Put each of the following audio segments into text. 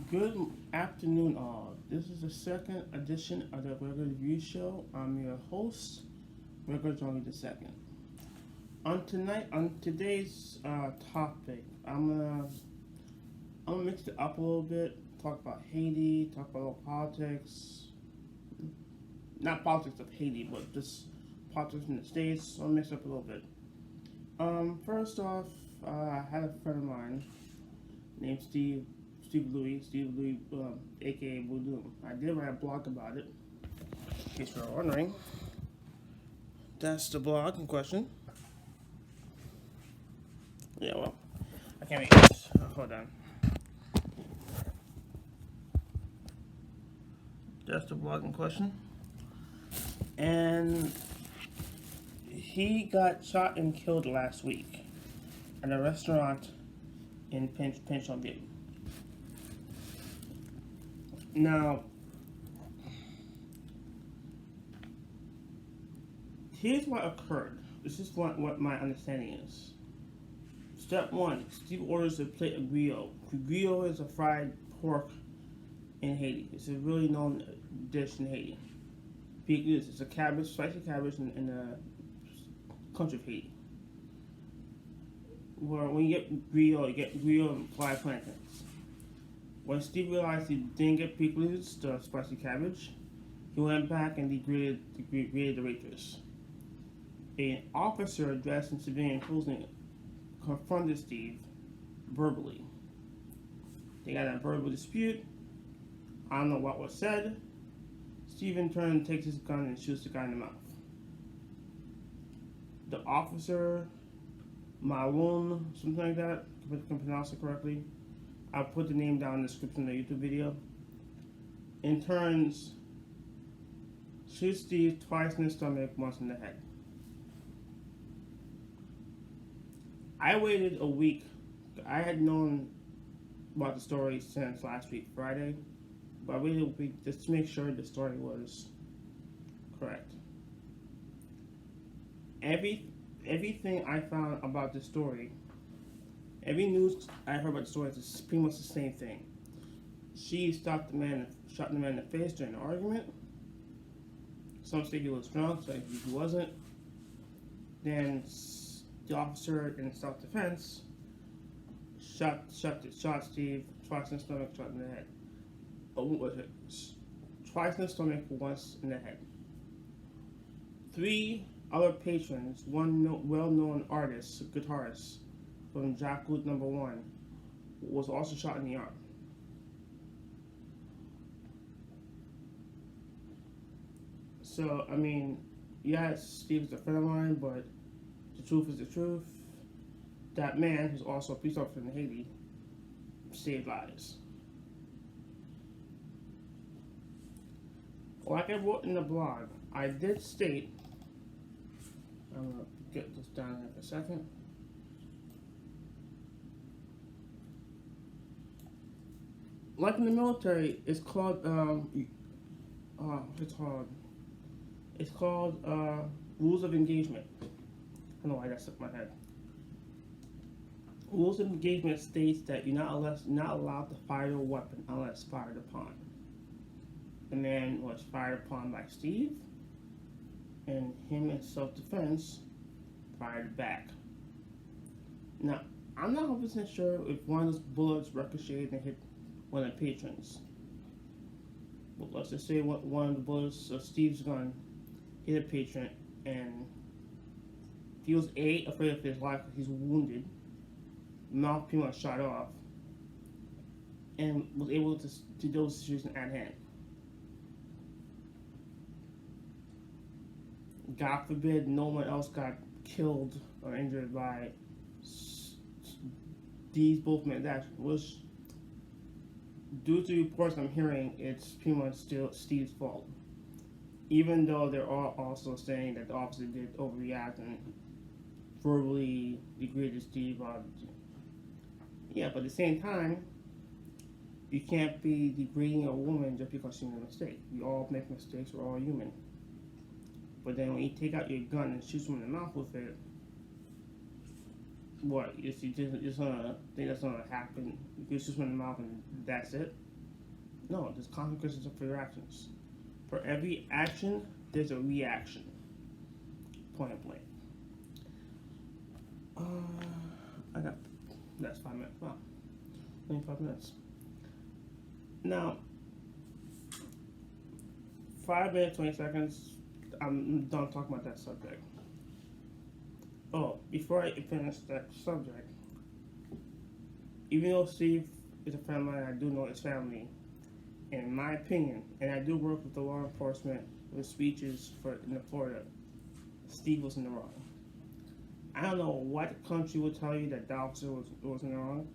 Good afternoon, all. This is the second edition of the Regular Review Show. I'm your host, Regular Johnny the Second. On today's topic, I'm gonna mix it up a little bit. Talk about Haiti. Talk about politics. Not politics of Haiti, but just politics in the States. I'll mix it up a little bit. First off, I had a friend of mine named Louis AKA Boudoum. I did write a blog about it, in case you're wondering. That's the blog in question. Yeah, well, I can't make this. Hold on. That's the blog in question. And he got shot and killed last week at a restaurant in Pennsylvania. Now, here's what occurred. This is what my understanding is. Step one, Steve orders a plate of griot. Griot is a fried pork in Haiti. It's a really known dish in Haiti. It's a cabbage, spicy cabbage in the country of Haiti. Where when you get griot and fried plantains. When Steve realized he didn't get pickles, the spicy cabbage, he went back and degraded the waitress. An officer dressed in civilian clothing confronted Steve verbally. They got a verbal dispute. I don't know what was said. Steve in turn takes his gun and shoots the guy in the mouth. The officer, Maloon, something like that, if I can pronounce it correctly, I'll put the name down in the description of the YouTube video. In turns, shoots Steve twice in the stomach, once in the head. I waited a week. I had known about the story since last week, Friday, but I waited a week just to make sure the story was correct. Everything I found about the story, every news I heard about the story is pretty much the same thing. She shot the man in the face during an argument. Some say he was drunk, so he wasn't. Then the officer in self-defense shot Steve twice in the stomach, twice in the head. What was it? Twice in the stomach, once in the head. 3 other patrons, one well-known artist, guitarist from Jacquot #1, was also shot in the arm. So, I mean, yes, Steve is a friend of mine, but the truth is the truth. That man, who's also a police officer in Haiti, saved lives. Like I wrote in the blog, I did state, I'm going to get this down here for a second. Like in the military, it's called, rules of engagement. I don't know why that stuck in my head. Rules of engagement states that you're not allowed to fire a weapon unless fired upon. The man was fired upon by Steve, and him in self-defense fired back. Now, I'm not 100% sure if one of those bullets ricocheted and hit one of the patrons. But let's just say one of the bullets of Steve's gun hit a patron, and he was afraid of his life because he's wounded, mouth pretty much shot off, and was able to deal with the situation at hand. God forbid no one else got killed or injured by these both men's actions, which, due to reports I'm hearing, it's pretty much still Steve's fault. Even though they're all also saying that the officer did overreact and verbally degraded Steve. Yeah, but at the same time, you can't be degrading a woman just because she made a mistake. We all make mistakes, we're all human. But then when you take out your gun and shoot someone in the mouth with it, what, you just gonna think that's gonna happen? You can shoot someone in the mouth and that's it? No, there's consequences for your actions. For every action, there's a reaction. Point blank. Uh, I got that's 5 minutes. Wow, only 5 minutes. Now, 5 minutes 20 seconds. I'm done talking about that subject. Oh, before I finish that subject, even though Steve is a friend of mine, I do know his family. And in my opinion, and I do work with the law enforcement with speeches for in Florida, Steve was in the wrong. I don't know what country would tell you that the officer was in the wrong,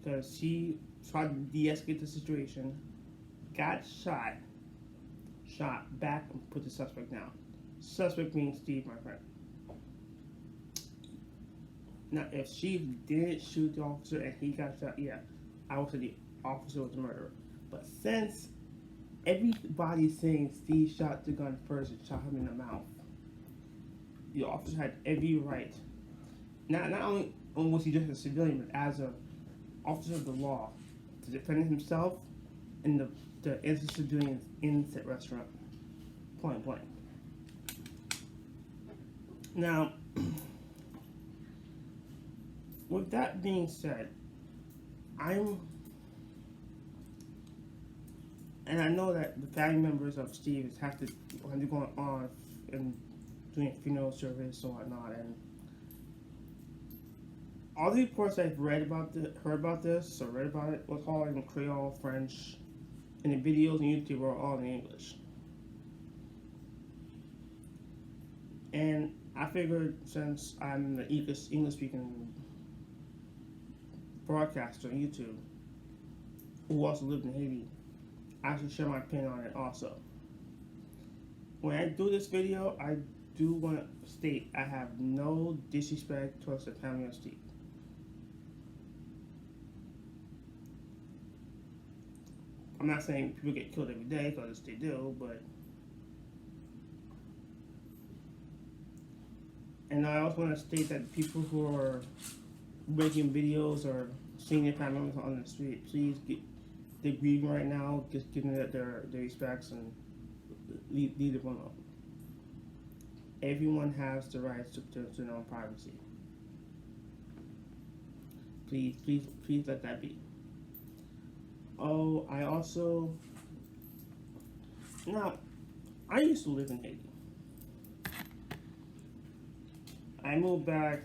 because he tried to de-escalate the situation, got shot back, and put the suspect down. Suspect means Steve, my friend. Now, if Steve didn't shoot the officer and he got shot, yeah, I would say the officer was the murderer. But since everybody's saying Steve shot the gun first and shot him in the mouth, the officer had every right. Not only was he just a civilian, but as an officer of the law, to defend himself and the innocent civilians in that restaurant. Point blank. Now, with that being said, and I know that the family members of Steve have to when they're going on and doing funeral service and whatnot, and all the reports I've heard about this, or read about it, was all in Creole, French, and the videos on YouTube were all in English. And I figured since I'm the English-speaking broadcaster on YouTube, who also lived in Haiti, I should share my opinion on it also. When I do this video, I do want to state I have no disrespect towards the family of Steve. I'm not saying people get killed every day, because they do, but... And I also want to state that people who are making videos or seeing their family members on the street, please they're grieving right now, just give them their respects and leave them alone. Everyone has the right to their own privacy. Please let that be. Oh, I also... Now, I used to live in Haiti. I moved back,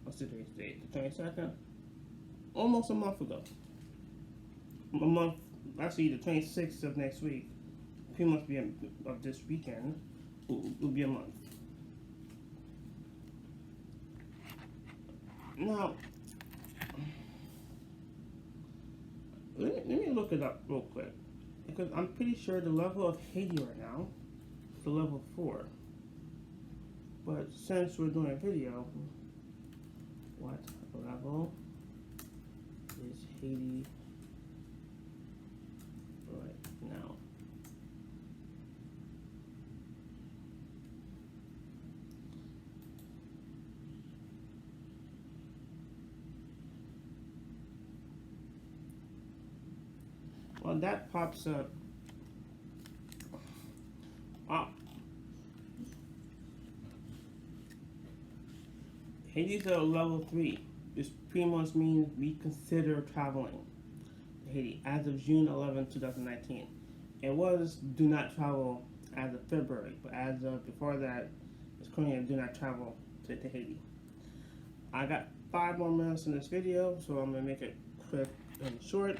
what's today's date? The 22nd? Almost a month ago. Actually the 26th of next week. Pretty much be of this weekend. Will be a month. Now, let me look it up real quick, because I'm pretty sure the level of Haiti right now is a level 4. But since we're doing a video, what level is Haiti right now? Well, that pops up. Haiti's a level 3. This pretty much means we consider traveling to Haiti as of June 11, 2019. It was do not travel as of February, but as of before that, it's currently do not travel to Haiti. I got 5 more minutes in this video, so I'm going to make it quick and short.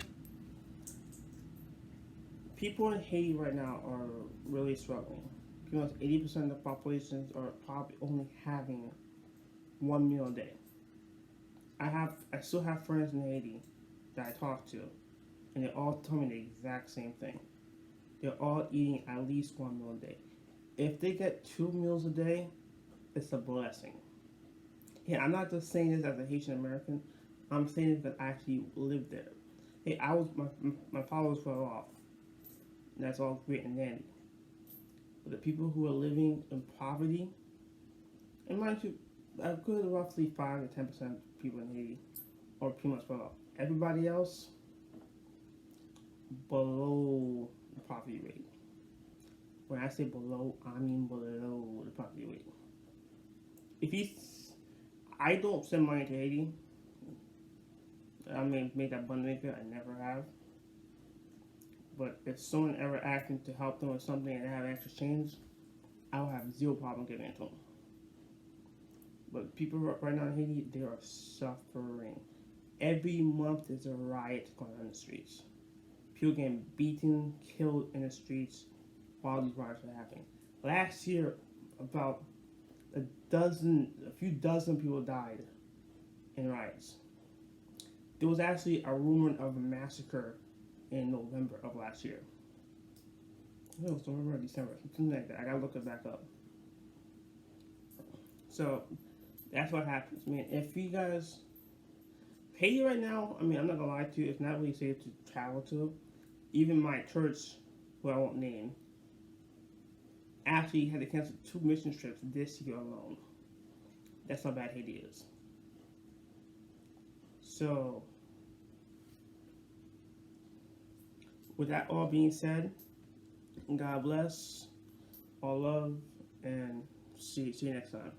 People in Haiti right now are really struggling. Pretty much 80% of the populations are probably only having 1 meal a day. I still have friends in Haiti that I talk to, and they all tell me the exact same thing. They're all eating at least 1 meal a day. If they get 2 meals a day, it's a blessing. Yeah, I'm not just saying this as a Haitian American. I'm saying this because I actually live there. Hey, my father was well off. And that's all great and dandy. But the people who are living in poverty, and mind you, a good roughly 5 to 10% of people in Haiti are pretty much well off. Everybody else, below the poverty rate. When I say below, I mean below the poverty rate. If he's, I don't send money to Haiti. I may make that bun maker. I never have. But if someone ever asked me to help them with something and have extra change, I will have zero problem giving it to them. But people right now in Haiti, they are suffering. Every month there's a riot going on in the streets. People getting beaten, killed in the streets while these riots are happening. Last year, about a few dozen people died in riots. There was actually a rumor of a massacre in November of last year. No, it was November or December, something like that. I gotta look it back up. So that's what happens, man. If you guys Haiti right now, I mean, I'm not gonna lie to you, it's not really safe to travel to. Even my church, who I won't name, actually had to cancel 2 mission trips this year alone. That's how bad Haiti is. So, with that all being said, God bless, all love, and see you next time.